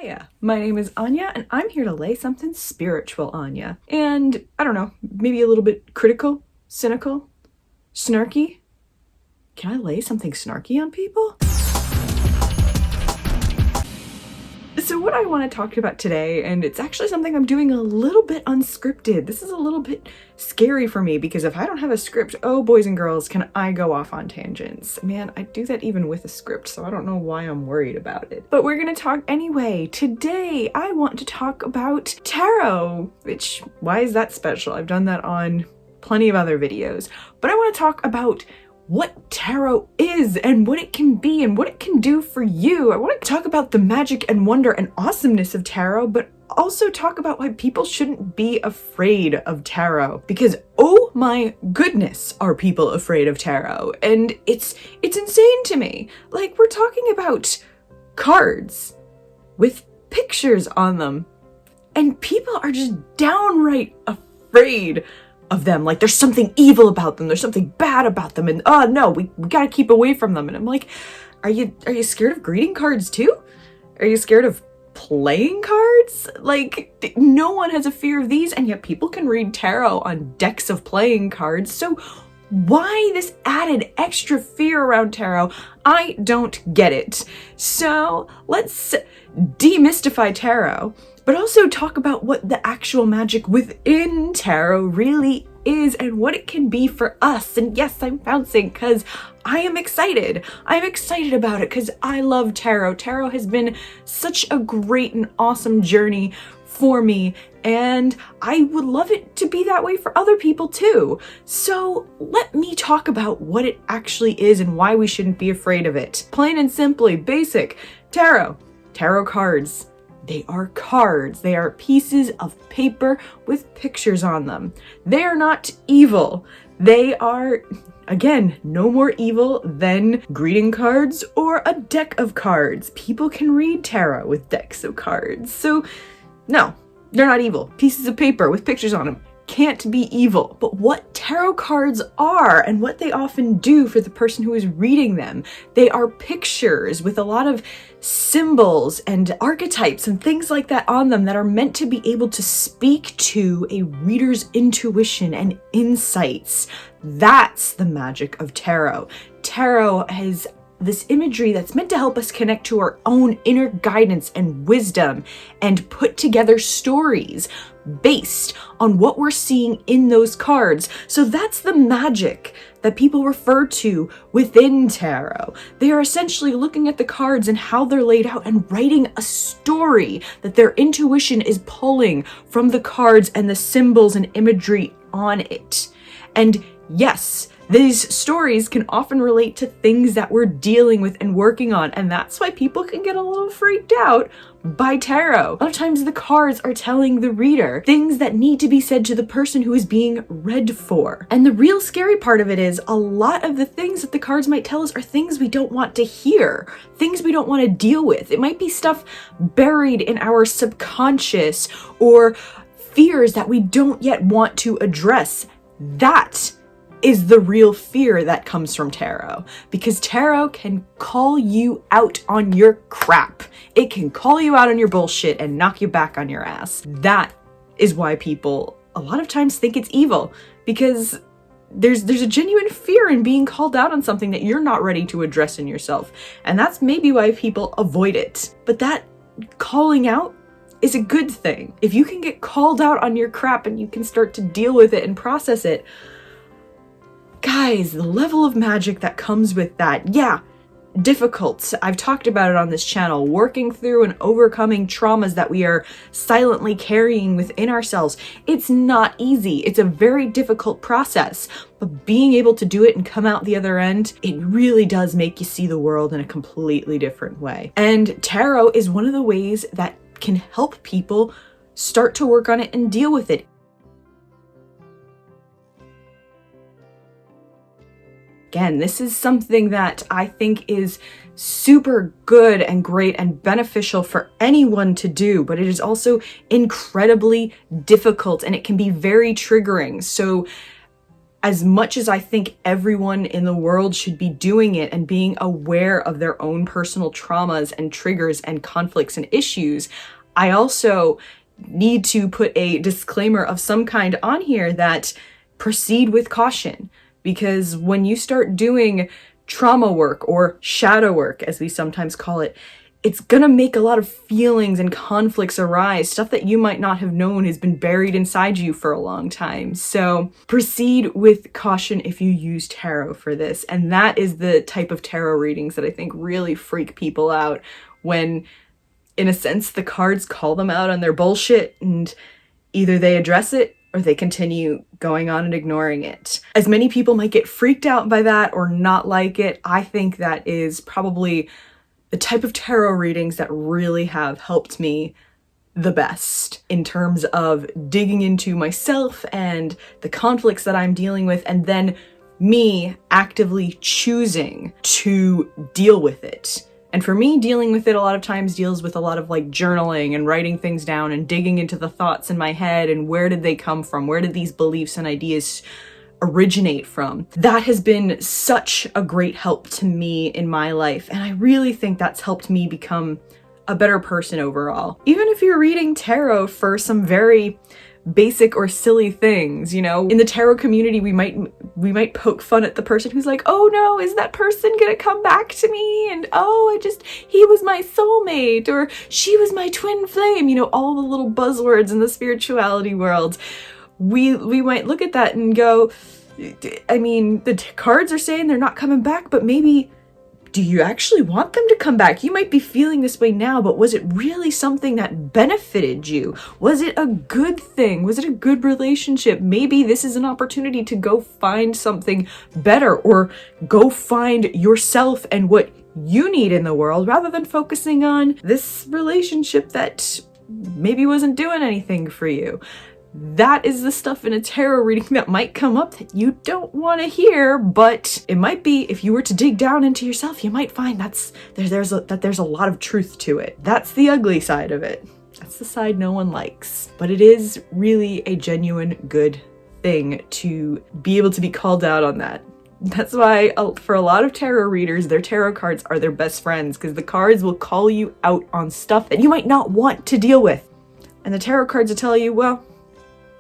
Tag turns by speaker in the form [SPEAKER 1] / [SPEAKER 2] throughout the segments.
[SPEAKER 1] Hiya, my name is Anya, and I'm here to lay something spiritual on ya. And, I don't know, maybe a little bit critical, cynical, snarky? Can I lay something snarky on people? So what I want to talk about today, and it's actually something I'm doing a little bit unscripted. This is a little bit scary for me because if I don't have a script, oh boys and girls, can I go off on tangents. Man, I do that even with a script, so I don't know why I'm worried about it. But we're gonna talk anyway. Today, I want to talk about tarot, which, why is that special? I've done that on plenty of other videos. But I want to talk about what tarot is and what it can be and what it can do for you. I want to talk about the magic and wonder and awesomeness of tarot, but also talk about why people shouldn't be afraid of tarot. Because oh my goodness, are people afraid of tarot? And it's insane to me. Like, we're talking about cards with pictures on them, and people are just downright afraid of them. Like, there's something evil about them, there's something bad about them, and oh no, we gotta keep away from them. And I'm like, are you scared of greeting cards too? Are you scared of playing cards? Like, no one has a fear of these, and yet people can read tarot on decks of playing cards. So why this added extra fear around tarot? I don't get it. So let's demystify tarot, but also talk about what the actual magic within tarot really is and what it can be for us. And yes, I'm bouncing because I am excited. I'm excited about it because I love tarot. Tarot has been such a great and awesome journey for me, and I would love it to be that way for other people too. So let me talk about what it actually is and why we shouldn't be afraid of it. Plain and simply, basic. Tarot cards. They are cards. They are pieces of paper with pictures on them. They are not evil. They are, again, no more evil than greeting cards or a deck of cards. People can read tarot with decks of cards. So no, they're not evil. Pieces of paper with pictures on them can't be evil. But what tarot cards are and what they often do for the person who is reading them, they are pictures with a lot of symbols and archetypes and things like that on them that are meant to be able to speak to a reader's intuition and insights. That's the magic of tarot. Tarot has this imagery that's meant to help us connect to our own inner guidance and wisdom and put together stories based on what we're seeing in those cards. So that's the magic that people refer to within tarot. They are essentially looking at the cards and how they're laid out and writing a story that their intuition is pulling from the cards and the symbols and imagery on it. And yes, these stories can often relate to things that we're dealing with and working on, and that's why people can get a little freaked out by tarot. A lot of times the cards are telling the reader things that need to be said to the person who is being read for. And the real scary part of it is a lot of the things that the cards might tell us are things we don't want to hear, things we don't want to deal with. It might be stuff buried in our subconscious or fears that we don't yet want to address. That is the real fear that comes from tarot, because tarot can call you out on your crap. It can call you out on your bullshit and knock you back on your ass. That is why people a lot of times think it's evil, because there's a genuine fear in being called out on something that you're not ready to address in yourself. And that's maybe why people avoid it. But that calling out is a good thing. If you can get called out on your crap and you can start to deal with it and process it, guys, the level of magic that comes with that, yeah, difficult. I've talked about it on this channel, working through and overcoming traumas that we are silently carrying within ourselves. It's not easy. It's a very difficult process, but being able to do it and come out the other end, it really does make you see the world in a completely different way. And tarot is one of the ways that can help people start to work on it and deal with it. Again, this is something that I think is super good and great and beneficial for anyone to do, but it is also incredibly difficult and it can be very triggering. So as much as I think everyone in the world should be doing it and being aware of their own personal traumas and triggers and conflicts and issues, I also need to put a disclaimer of some kind on here that proceed with caution. Because when you start doing trauma work or shadow work, as we sometimes call it, it's gonna make a lot of feelings and conflicts arise, stuff that you might not have known has been buried inside you for a long time. So proceed with caution if you use tarot for this. And that is the type of tarot readings that I think really freak people out when, in a sense, the cards call them out on their bullshit and either they address it or they continue going on and ignoring it. As many people might get freaked out by that or not like it, I think that is probably the type of tarot readings that really have helped me the best in terms of digging into myself and the conflicts that I'm dealing with, and then me actively choosing to deal with it. And for me, dealing with it a lot of times deals with a lot of like journaling and writing things down and digging into the thoughts in my head and where did they come from? Where did these beliefs and ideas originate from? That has been such a great help to me in my life. And I really think that's helped me become a better person overall. Even if you're reading tarot for some very basic or silly things, you know, in the tarot community, we might poke fun at the person who's like, oh no, is that person gonna come back to me? And oh, he was my soulmate, or she was my twin flame, you know, all the little buzzwords in the spirituality world. We might look at that and go, I mean, the cards are saying they're not coming back, but maybe, do you actually want them to come back? You might be feeling this way now, but was it really something that benefited you? Was it a good thing? Was it a good relationship? Maybe this is an opportunity to go find something better, or go find yourself and what you need in the world, rather than focusing on this relationship that maybe wasn't doing anything for you. That is the stuff in a tarot reading that might come up that you don't want to hear, but it might be, if you were to dig down into yourself, you might find that there's a lot of truth to it. That's the ugly side of it. That's the side no one likes. But it is really a genuine good thing to be able to be called out on that. That's why for a lot of tarot readers, their tarot cards are their best friends, because the cards will call you out on stuff that you might not want to deal with. And the tarot cards will tell you, well,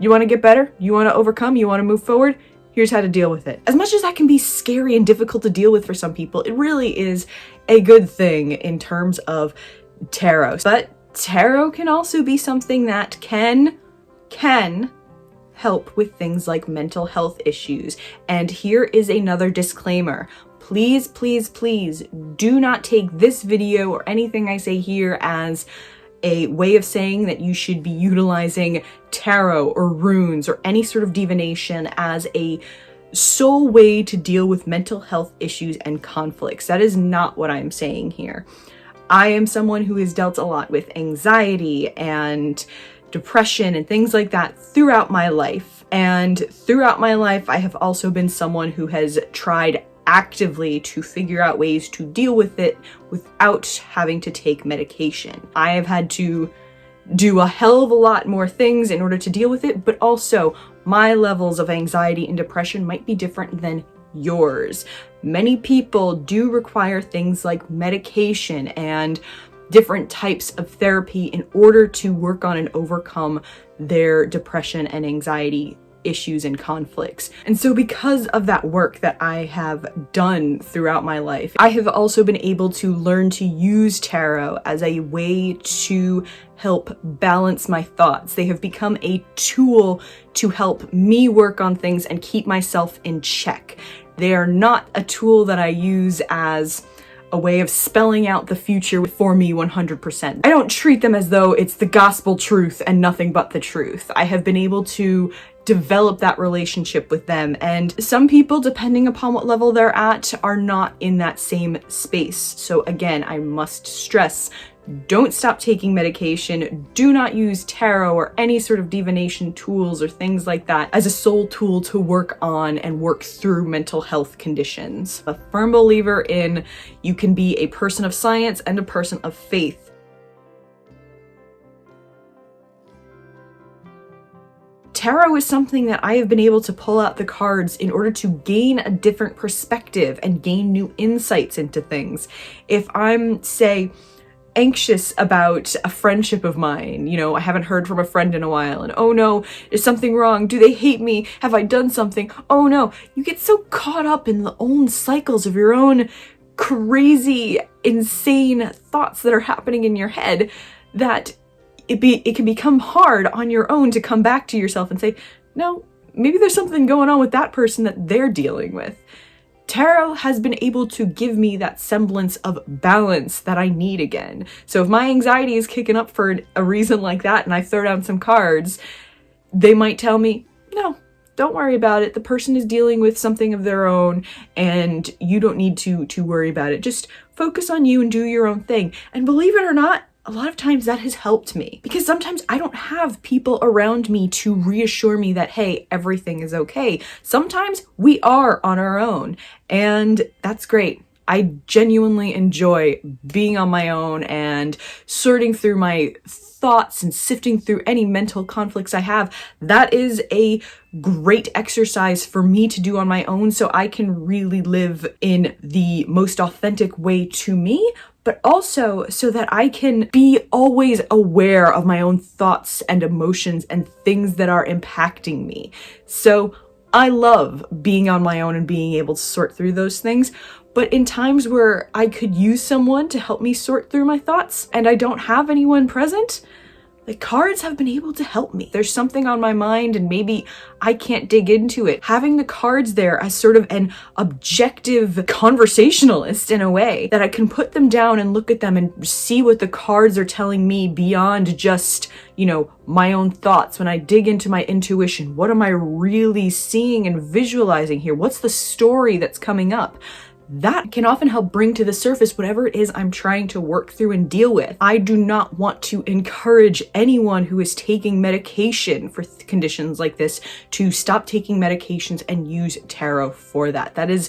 [SPEAKER 1] you want to get better? You want to overcome? You want to move forward? Here's how to deal with it. As much as that can be scary and difficult to deal with for some people, it really is a good thing in terms of tarot. But tarot can also be something that can help with things like mental health issues. And here is another disclaimer. Please, please, please do not take this video or anything I say here as a way of saying that you should be utilizing tarot or runes or any sort of divination as a sole way to deal with mental health issues and conflicts. That is not what I'm saying here. I am someone who has dealt a lot with anxiety and depression and things like that throughout my life. And throughout my life, I have also been someone who has tried actively to figure out ways to deal with it without having to take medication. I have had to do a hell of a lot more things in order to deal with it, but also my levels of anxiety and depression might be different than yours. Many people do require things like medication and different types of therapy in order to work on and overcome their depression and anxiety issues and conflicts. And so because of that work that I have done throughout my life, I have also been able to learn to use tarot as a way to help balance my thoughts. They have become a tool to help me work on things and keep myself in check. They are not a tool that I use as a way of spelling out the future for me 100%. I don't treat them as though it's the gospel truth and nothing but the truth. I have been able to develop that relationship with them, and some people, depending upon what level they're at, are not in that same space. So again, I must stress, don't stop taking medication. Do not use tarot or any sort of divination tools or things like that as a sole tool to work on and work through mental health conditions. A firm believer in you can be a person of science and a person of faith. tarot is something that I have been able to pull out the cards in order to gain a different perspective and gain new insights into things. If I'm, say, anxious about a friendship of mine, I haven't heard from a friend in a while, and oh no, is something wrong? Do they hate me? Have I done something? Oh no. You get so caught up in the own cycles of your own crazy, insane thoughts that are happening in your head that it can become hard on your own to come back to yourself and say, no, maybe there's something going on with that person that they're dealing with. Tarot has been able to give me that semblance of balance that I need again. So if my anxiety is kicking up for a reason like that and I throw down some cards, they might tell me, no, don't worry about it. The person is dealing with something of their own and you don't need to worry about it. Just focus on you and do your own thing. And believe it or not, a lot of times that has helped me because sometimes I don't have people around me to reassure me that, hey, everything is okay. Sometimes we are on our own, and that's great. I genuinely enjoy being on my own and sorting through my thoughts and sifting through any mental conflicts I have. That is a great exercise for me to do on my own so I can really live in the most authentic way to me, but also so that I can be always aware of my own thoughts and emotions and things that are impacting me. So I love being on my own and being able to sort through those things. But in times where I could use someone to help me sort through my thoughts and I don't have anyone present, the cards have been able to help me. There's something on my mind and maybe I can't dig into it. Having the cards there as sort of an objective conversationalist in a way that I can put them down and look at them and see what the cards are telling me beyond just, my own thoughts. When I dig into my intuition, what am I really seeing and visualizing here? What's the story that's coming up? That can often help bring to the surface whatever it is I'm trying to work through and deal with. I do not want to encourage anyone who is taking medication for conditions like this to stop taking medications and use tarot for that. That is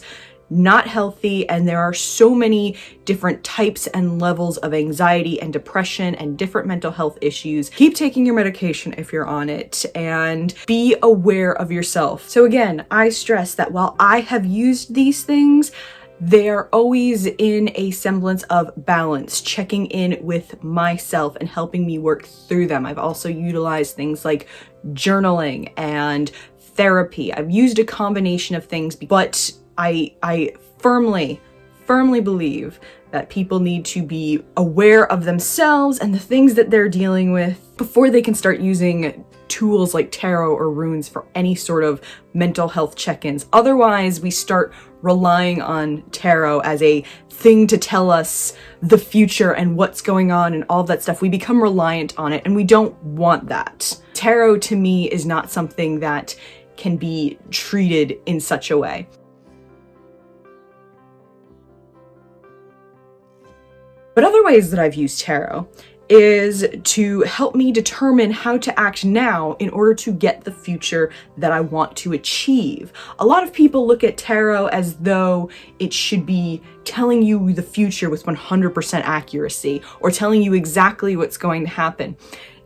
[SPEAKER 1] not healthy, and there are so many different types and levels of anxiety and depression and different mental health issues. Keep taking your medication if you're on it and be aware of yourself. So again, I stress that while I have used these things, they're always in a semblance of balance, checking in with myself and helping me work through them. I've also utilized things like journaling and therapy. I've used a combination of things, but I firmly believe that people need to be aware of themselves and the things that they're dealing with before they can start using tools like tarot or runes for any sort of mental health check-ins. Otherwise, we start relying on tarot as a thing to tell us the future and what's going on and all that stuff. We become reliant on it, and we don't want that. Tarot, to me, is not something that can be treated in such a way. But other ways that I've used tarot is to help me determine how to act now in order to get the future that I want to achieve. A lot of people look at tarot as though it should be telling you the future with 100% accuracy or telling you exactly what's going to happen.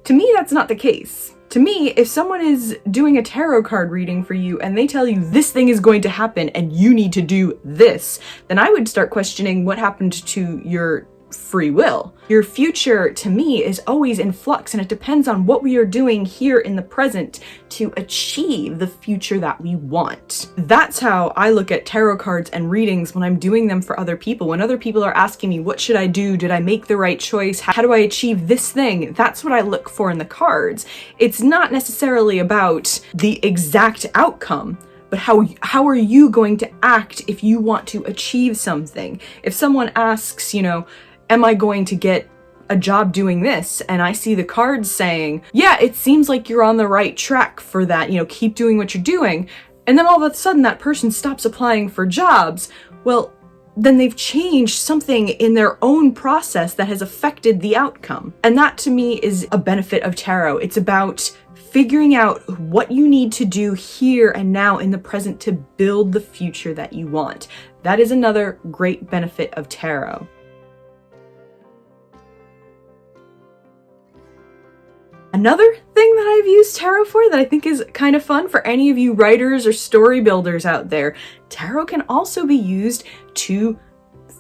[SPEAKER 1] To me, that's not the case. To me, if someone is doing a tarot card reading for you and they tell you this thing is going to happen and you need to do this, then I would start questioning what happened to your free will. Your future, to me, is always in flux, and it depends on what we are doing here in the present to achieve the future that we want. That's how I look at tarot cards and readings when I'm doing them for other people. When other people are asking me, what should I do? Did I make the right choice? How do I achieve this thing? That's what I look for in the cards. It's not necessarily about the exact outcome, but how are you going to act if you want to achieve something? If someone asks, am I going to get a job doing this? And I see the cards saying, yeah, it seems like you're on the right track for that, keep doing what you're doing. And then all of a sudden that person stops applying for jobs. Well, then they've changed something in their own process that has affected the outcome. And that to me is a benefit of tarot. It's about figuring out what you need to do here and now in the present to build the future that you want. That is another great benefit of tarot. Another thing that I've used tarot for that I think is kind of fun for any of you writers or story builders out there, tarot can also be used to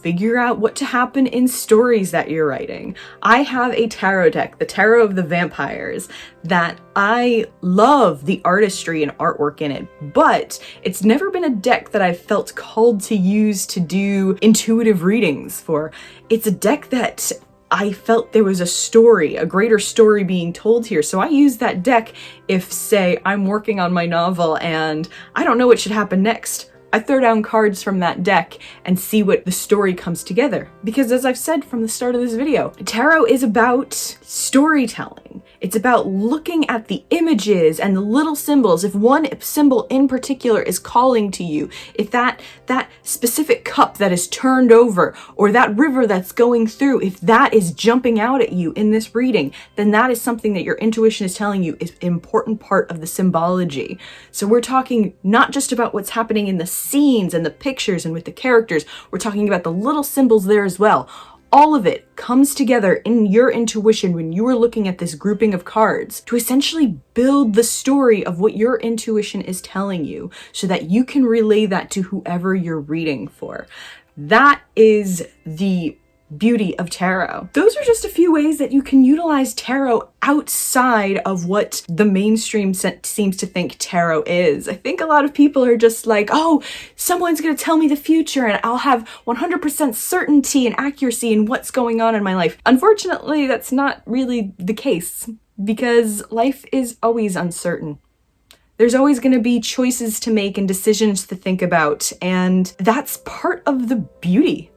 [SPEAKER 1] figure out what to happen in stories that you're writing. I have a tarot deck, the Tarot of the Vampires, that I love the artistry and artwork in it, but it's never been a deck that I've felt called to use to do intuitive readings for. It's a deck that I felt there was a story, a greater story being told here. So I use that deck if, say, I'm working on my novel and I don't know what should happen next. I throw down cards from that deck and see what the story comes together. Because as I've said from the start of this video, tarot is about storytelling. It's about looking at the images and the little symbols. If one symbol in particular is calling to you, if that specific cup that is turned over or that river that's going through, if that is jumping out at you in this reading, then that is something that your intuition is telling you is an important part of the symbology. So we're talking not just about what's happening in the scenes and the pictures and with the characters, we're talking about the little symbols there as well. All of it comes together in your intuition when you are looking at this grouping of cards to essentially build the story of what your intuition is telling you so that you can relay that to whoever you're reading for. That is the beauty of tarot. Those are just a few ways that you can utilize tarot outside of what the mainstream seems to think tarot is. I think a lot of people are just like, oh, someone's going to tell me the future and I'll have 100% certainty and accuracy in what's going on in my life. Unfortunately, that's not really the case because life is always uncertain. There's always going to be choices to make and decisions to think about, and that's part of the beauty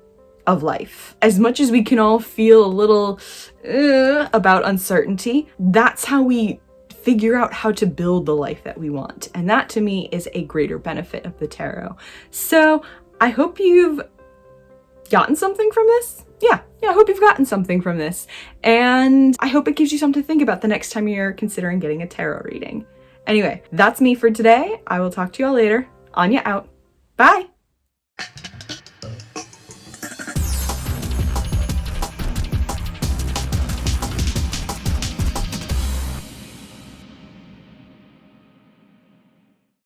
[SPEAKER 1] of life. As much as we can all feel a little about uncertainty, that's how we figure out how to build the life that we want. And that to me is a greater benefit of the tarot. So I hope you've gotten something from this. Yeah, I hope you've gotten something from this. And I hope it gives you something to think about the next time you're considering getting a tarot reading. Anyway, that's me for today. I will talk to y'all later. Anya out. Bye.